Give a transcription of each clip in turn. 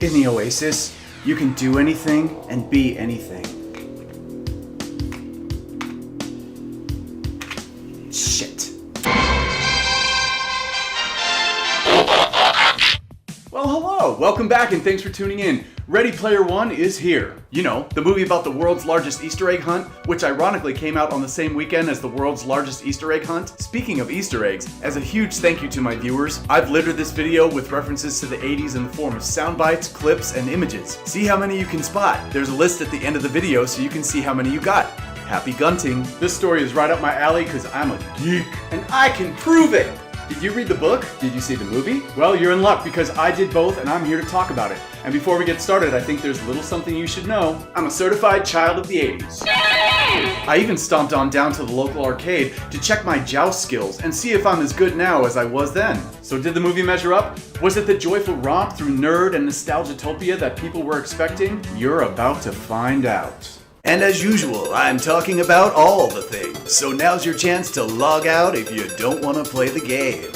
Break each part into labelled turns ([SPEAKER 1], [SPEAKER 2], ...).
[SPEAKER 1] In the Oasis, you can do anything and be anything. Shit. Well, hello! Welcome back and thanks for tuning in. Ready Player One is here. You know, the movie about the world's largest Easter egg hunt, which ironically came out on the same weekend as the world's largest Easter egg hunt. Speaking of Easter eggs, as a huge thank you to my viewers, I've littered this video with references to the 80s in the form of sound bites, clips, and images. See how many you can spot. There's a list at the end of the video so you can see how many you got. Happy gunting. This story is right up my alley because I'm a geek, and I can prove it! Did you read the book? Did you see the movie? Well, you're in luck because I did both and I'm here to talk about it. And before we get started, I think there's a little something you should know. I'm a certified child of the 80s. I even stomped on down to the local arcade to check my joust skills and see if I'm as good now as I was then. So did the movie measure up? Was it the joyful romp through nerd and nostalgia-topia that people were expecting? You're about to find out. And as usual, I'm talking about all the things, so now's your chance to log out if you don't want to play the game.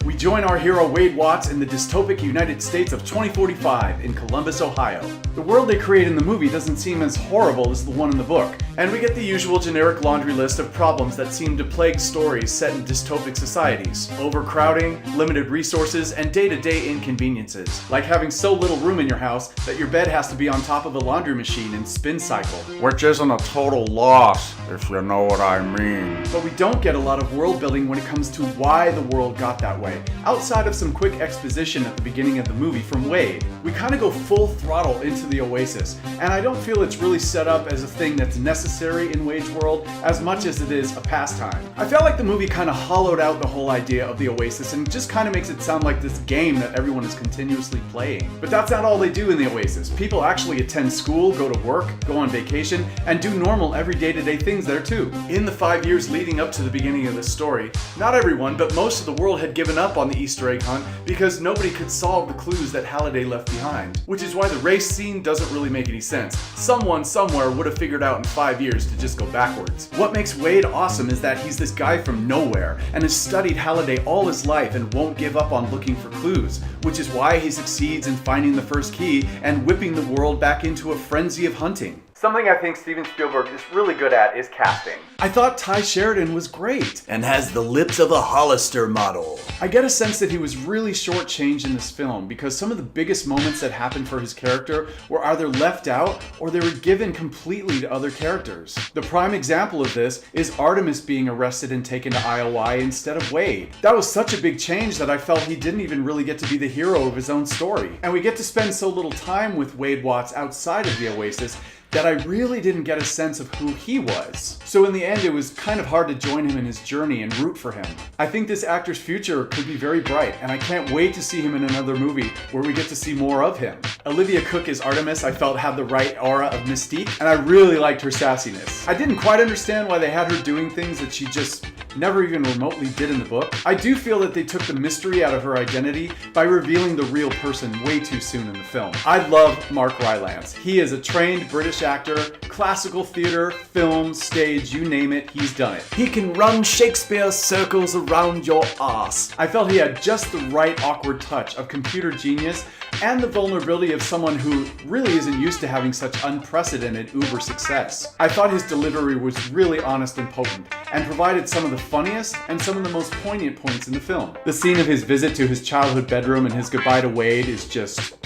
[SPEAKER 1] We join our hero Wade Watts in the dystopic United States of 2045 in Columbus, Ohio. The world they create in the movie doesn't seem as horrible as the one in the book, and we get the usual generic laundry list of problems that seem to plague stories set in dystopic societies. Overcrowding, limited resources, and day-to-day inconveniences, like having so little room in your house that your bed has to be on top of a laundry machine and spin cycle.
[SPEAKER 2] Which isn't a total loss, if you know what I mean.
[SPEAKER 1] But we don't get a lot of world building when it comes to why the world got that way. Outside of some quick exposition at the beginning of the movie from Wade, we kind of go full throttle into the Oasis, and I don't feel it's really set up as a thing that's necessary in Wade's world as much as it is a pastime. I felt like the movie kind of hollowed out the whole idea of the Oasis and just kind of makes it sound like this game that everyone is continuously playing. But that's not all they do in the Oasis. People actually attend school, go to work, go on vacation, and do normal every day-to-day things there too. In the 5 years leading up to the beginning of this story, not everyone, but most of the world had given up on the Easter egg hunt because nobody could solve the clues that Halliday left behind. Which is why the race scene doesn't really make any sense. Someone somewhere would have figured out in 5 years to just go backwards. What makes Wade awesome is that he's this guy from nowhere and has studied Halliday all his life and won't give up on looking for clues, which is why he succeeds in finding the first key and whipping the world back into a frenzy of hunting. Something I think Steven Spielberg is really good at is casting. I thought Ty Sheridan was great and has the lips of a Hollister model. I get a sense that he was really shortchanged in this film because some of the biggest moments that happened for his character were either left out or they were given completely to other characters. The prime example of this is Artemis being arrested and taken to IOI instead of Wade. That was such a big change that I felt he didn't even really get to be the hero of his own story. And we get to spend so little time with Wade Watts outside of the Oasis that I really didn't get a sense of who he was. So in the end, it was kind of hard to join him in his journey and root for him. I think this actor's future could be very bright, and I can't wait to see him in another movie where we get to see more of him. Olivia Cooke as Artemis I felt had the right aura of mystique, and I really liked her sassiness. I didn't quite understand why they had her doing things that she just never even remotely did in the book. I do feel that they took the mystery out of her identity by revealing the real person way too soon in the film. I love Mark Rylance. He is a trained British actor, classical theater, film, stage, you name it, he's done it. He can run Shakespeare circles around your ass. I felt he had just the right awkward touch of computer genius and the vulnerability of someone who really isn't used to having such unprecedented uber success. I thought his delivery was really honest and potent, and provided some of the funniest and some of the most poignant points in the film. The scene of his visit to his childhood bedroom and his goodbye to Wade is just...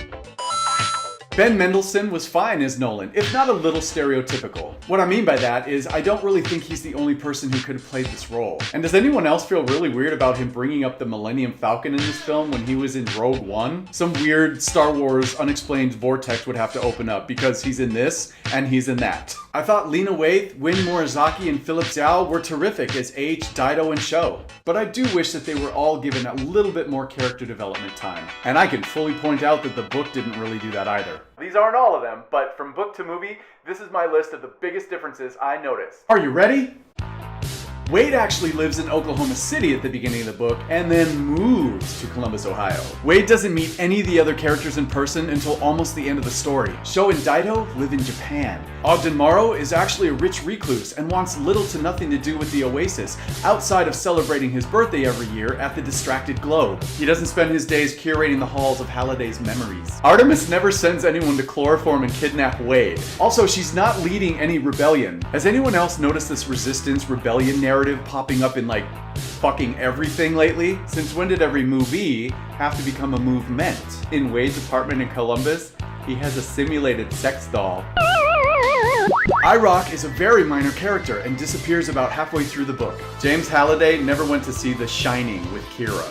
[SPEAKER 1] Ben Mendelsohn was fine as Nolan, if not a little stereotypical. What I mean by that is I don't really think he's the only person who could have played this role. And does anyone else feel really weird about him bringing up the Millennium Falcon in this film when he was in Rogue One? Some weird Star Wars unexplained vortex would have to open up because he's in this and he's in that. I thought Lena Waithe, Win Morizaki, and Philip Zhao were terrific as H, Dido, and Sho. But I do wish that they were all given a little bit more character development time. And I can fully point out that the book didn't really do that either. These aren't all of them, but from book to movie, this is my list of the biggest differences I noticed. Are you ready? Wade actually lives in Oklahoma City at the beginning of the book and then moves to Columbus, Ohio. Wade doesn't meet any of the other characters in person until almost the end of the story. Sho and Dido live in Japan. Ogden Morrow is actually a rich recluse and wants little to nothing to do with the Oasis outside of celebrating his birthday every year at the Distracted Globe. He doesn't spend his days curating the halls of Halliday's memories. Artemis never sends anyone to chloroform and kidnap Wade. Also, she's not leading any rebellion. Has anyone else noticed this resistance rebellion narrative popping up in like fucking everything lately? Since when did every movie have to become a movement? In Wade's apartment in Columbus, he has a simulated sex doll. I-Rock is a very minor character and disappears about halfway through the book. James Halliday never went to see The Shining with Kira.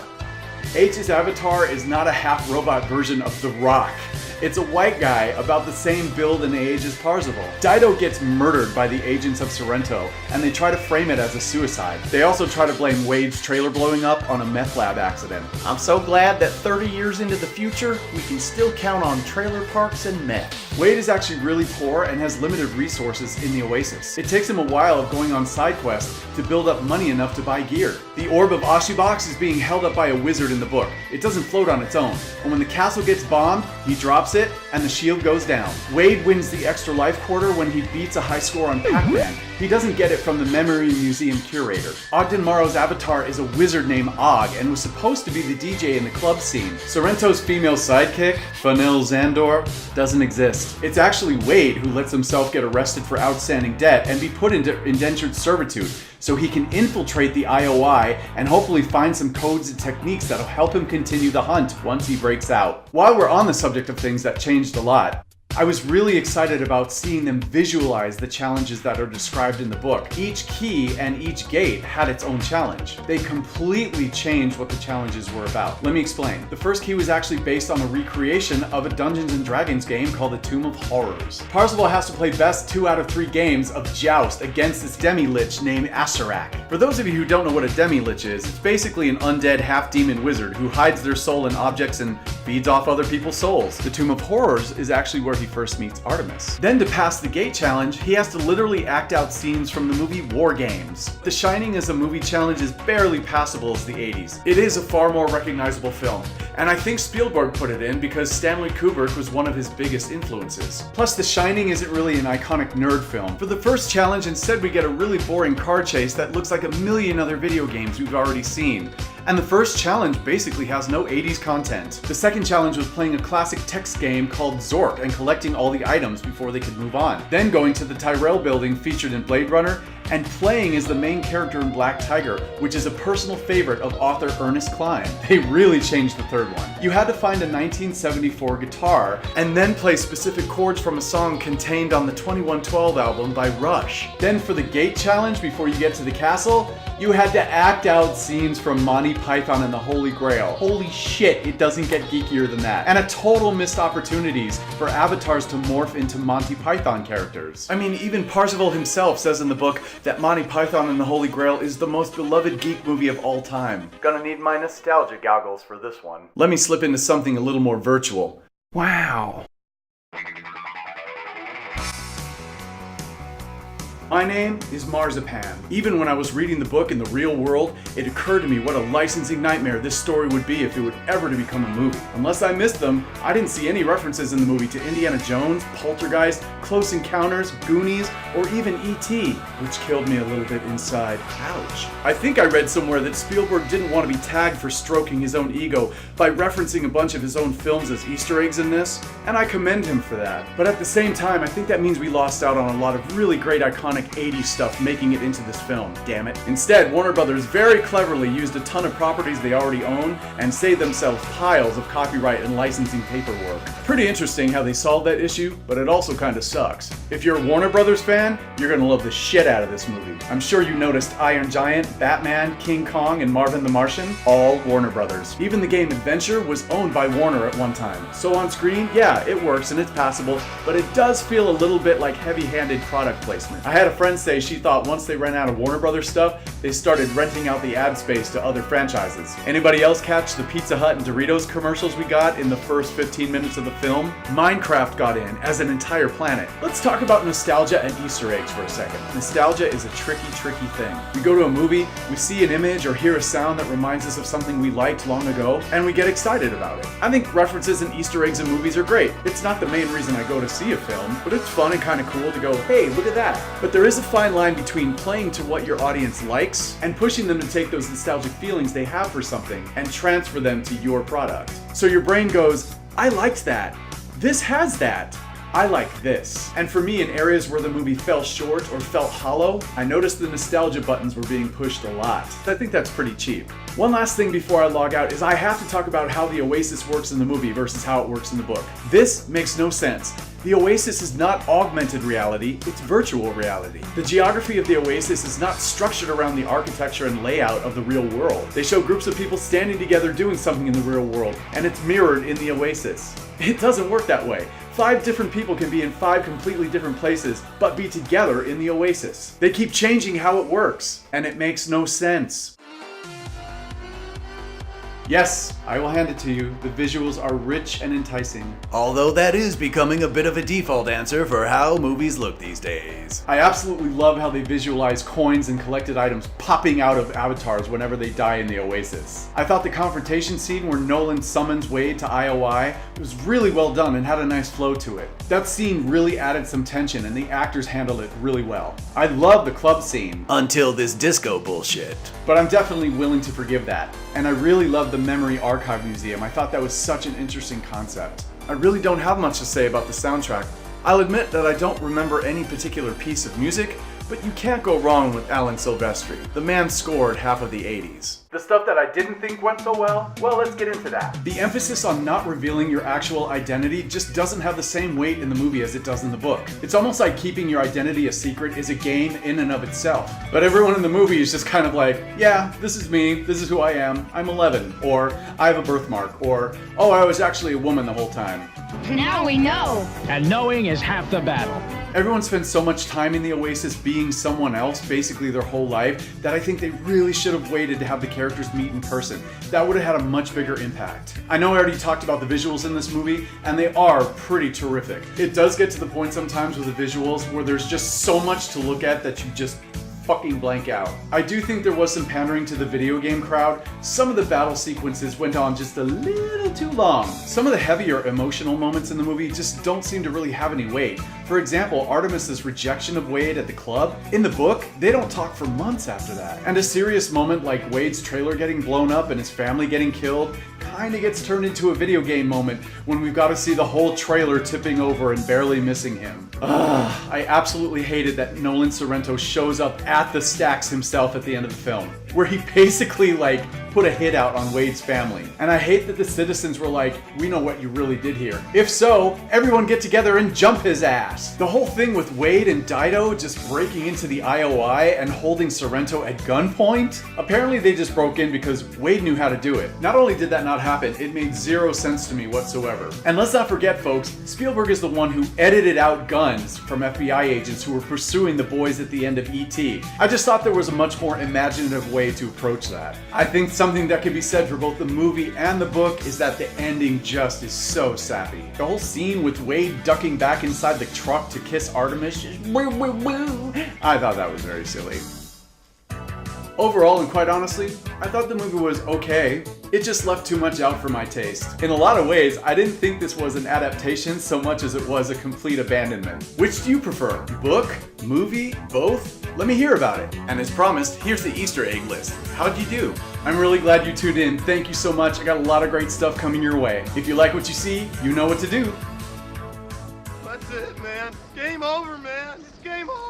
[SPEAKER 1] H's avatar is not a half-robot version of The Rock. It's a white guy about the same build and age as Parzival. Dido gets murdered by the agents of Sorrento, and they try to frame it as a suicide. They also try to blame Wade's trailer blowing up on a meth lab accident. I'm so glad that 30 years into the future, we can still count on trailer parks and meth. Wade is actually really poor and has limited resources in the Oasis. It takes him a while of going on side quests to build up money enough to buy gear. The Orb of Ashibox is being held up by a wizard in the book. It doesn't float on its own, and when the castle gets bombed, he drops it and the shield goes down. Wade wins the extra life quarter when he beats a high score on Pac-Man. He doesn't get it from the Memory Museum curator. Ogden Morrow's avatar is a wizard named Og and was supposed to be the DJ in the club scene. Sorrento's female sidekick, Fanil Zandor, doesn't exist. It's actually Wade who lets himself get arrested for outstanding debt and be put into indentured servitude so he can infiltrate the IOI and hopefully find some codes and techniques that'll help him continue the hunt once he breaks out. While we're on the subject of things that changed a lot, I was really excited about seeing them visualize the challenges that are described in the book. Each key and each gate had its own challenge. They completely changed what the challenges were about. Let me explain. The first key was actually based on a recreation of a Dungeons & Dragons game called the Tomb of Horrors. Parzival has to play best 2 out of 3 games of Joust against this demi-lich named Asarak. For those of you who don't know what a demi-lich is, it's basically an undead half-demon wizard who hides their soul in objects and feeds off other people's souls. The Tomb of Horrors is actually where he first meets Artemis. Then to pass the gate challenge, he has to literally act out scenes from the movie War Games. The Shining as a movie challenge is barely passable as the 80s. It is a far more recognizable film, and I think Spielberg put it in because Stanley Kubrick was one of his biggest influences. Plus, The Shining isn't really an iconic nerd film. For the first challenge, instead we get a really boring car chase that looks like a million other video games we've already seen. And the first challenge basically has no 80s content. The second challenge was playing a classic text game called Zork and collecting all the items before they could move on. Then going to the Tyrell building featured in Blade Runner and playing as the main character in Black Tiger, which is a personal favorite of author Ernest Cline. They really changed the third one. You had to find a 1974 guitar and then play specific chords from a song contained on the 2112 album by Rush. Then for the gate challenge before you get to the castle, you had to act out scenes from Monty Python and the Holy Grail. Holy shit, it doesn't get geekier than that. And a total missed opportunities for avatars to morph into Monty Python characters. I mean, even Parzival himself says in the book that Monty Python and the Holy Grail is the most beloved geek movie of all time. Gonna need my nostalgia goggles for this one. Let me slip into something a little more virtual. Wow. My name is Marzipan. Even when I was reading the book in the real world, it occurred to me what a licensing nightmare this story would be if it would ever to become a movie. Unless I missed them, I didn't see any references in the movie to Indiana Jones, Poltergeist, Close Encounters, Goonies, or even E.T., which killed me a little bit inside. Ouch. I think I read somewhere that Spielberg didn't want to be tagged for stroking his own ego by referencing a bunch of his own films as Easter eggs in this, and I commend him for that. But at the same time, I think that means we lost out on a lot of really great iconic 80s stuff making it into this film, damn it. Instead, Warner Brothers very cleverly used a ton of properties they already own and saved themselves piles of copyright and licensing paperwork. Pretty interesting how they solved that issue, but it also kinda sucks. If you're a Warner Brothers fan, you're gonna love the shit out of this movie. I'm sure you noticed Iron Giant, Batman, King Kong, and Marvin the Martian, all Warner Brothers. Even the game Adventure was owned by Warner at one time. So on screen, yeah, it works and it's passable, but it does feel a little bit like heavy-handed product placement. I had a a friend say she thought once they ran out of Warner Brothers stuff, they started renting out the ad space to other franchises. Anybody else catch the Pizza Hut and Doritos commercials we got in the first 15 minutes of the film? Minecraft got in as an entire planet. Let's talk about nostalgia and Easter eggs for a second. Nostalgia is a tricky thing. We go to a movie, we see an image or hear a sound that reminds us of something we liked long ago, and we get excited about it. I think references and Easter eggs in movies are great. It's not the main reason I go to see a film, but it's fun and kind of cool to go, hey, look at that. But there is a fine line between playing to what your audience likes and pushing them to take those nostalgic feelings they have for something and transfer them to your product. So your brain goes, I liked that. This has that. I like this. And for me, in areas where the movie fell short or felt hollow, I noticed the nostalgia buttons were being pushed a lot. I think that's pretty cheap. One last thing before I log out is I have to talk about how the Oasis works in the movie versus how it works in the book. This makes no sense. The Oasis is not augmented reality, it's virtual reality. The geography of the Oasis is not structured around the architecture and layout of the real world. They show groups of people standing together doing something in the real world, and it's mirrored in the Oasis. It doesn't work that way. 5 different people can be in 5 completely different places, but be together in the Oasis. They keep changing how it works, and it makes no sense. Yes, I will hand it to you. The visuals are rich and enticing.
[SPEAKER 3] Although that is becoming a bit of a default answer for how movies look these days.
[SPEAKER 1] I absolutely love how they visualize coins and collected items popping out of avatars whenever they die in the Oasis. I thought the confrontation scene where Nolan summons Wade to IOI was really well done and had a nice flow to it. That scene really added some tension and the actors handled it really well. I love the club scene.
[SPEAKER 3] Until this disco bullshit.
[SPEAKER 1] But I'm definitely willing to forgive that. And I really love the Memory Archive Museum. I thought that was such an interesting concept. I really don't have much to say about the soundtrack. I'll admit that I don't remember any particular piece of music, but you can't go wrong with Alan Silvestri. The man scored half of the 80s. The stuff that I didn't think went so well let's get into that. The emphasis on not revealing your actual identity just doesn't have the same weight in the movie as it does in the book. It's almost like keeping your identity a secret is a game in and of itself. But everyone in the movie is just kind of like, yeah, this is me, this is who I am, I'm 11, or I have a birthmark, or oh, I was actually a woman the whole time.
[SPEAKER 4] Now we know.
[SPEAKER 5] And knowing is half the battle.
[SPEAKER 1] Everyone spends so much time in the Oasis being someone else basically their whole life that I think they really should have waited to have the characters meet in person. That would have had a much bigger impact. I know I already talked about the visuals in this movie, and they are pretty terrific. It does get to the point sometimes with the visuals where there's just so much to look at that you just fucking blank out. I do think there was some pandering to the video game crowd. Some of the battle sequences went on just a little too long. Some of the heavier emotional moments in the movie just don't seem to really have any weight. For example, Artemis's rejection of Wade at the club. In the book, they don't talk for months after that. And a serious moment like Wade's trailer getting blown up and his family getting killed kinda gets turned into a video game moment when we've got to see the whole trailer tipping over and barely missing him. I absolutely hated that Nolan Sorrento shows up at the stacks himself at the end of the film, where he basically put a hit out on Wade's family. And I hate that the citizens were like, we know what you really did here. If so, everyone get together and jump his ass. The whole thing with Wade and Dido just breaking into the IOI and holding Sorrento at gunpoint, apparently they just broke in because Wade knew how to do it. Not only did that not happen, it made zero sense to me whatsoever. And let's not forget, folks, Spielberg is the one who edited out guns from FBI agents who were pursuing the boys at the end of E.T. I just thought there was a much more imaginative way to approach that. I think something that can be said for both the movie and the book is that the ending just is so sappy. The whole scene with Wade ducking back inside the truck to kiss Artemis, just woo woo woo. I thought that was very silly. Overall, and quite honestly, I thought the movie was okay. It just left too much out for my taste. In a lot of ways, I didn't think this was an adaptation so much as it was a complete abandonment. Which do you prefer? Book? Movie? Both? Let me hear about it. And as promised, here's the Easter egg list. How'd you do? I'm really glad you tuned in. Thank you so much. I got a lot of great stuff coming your way. If you like what you see, you know what to do.
[SPEAKER 6] That's it, man. Game over, man. It's game over.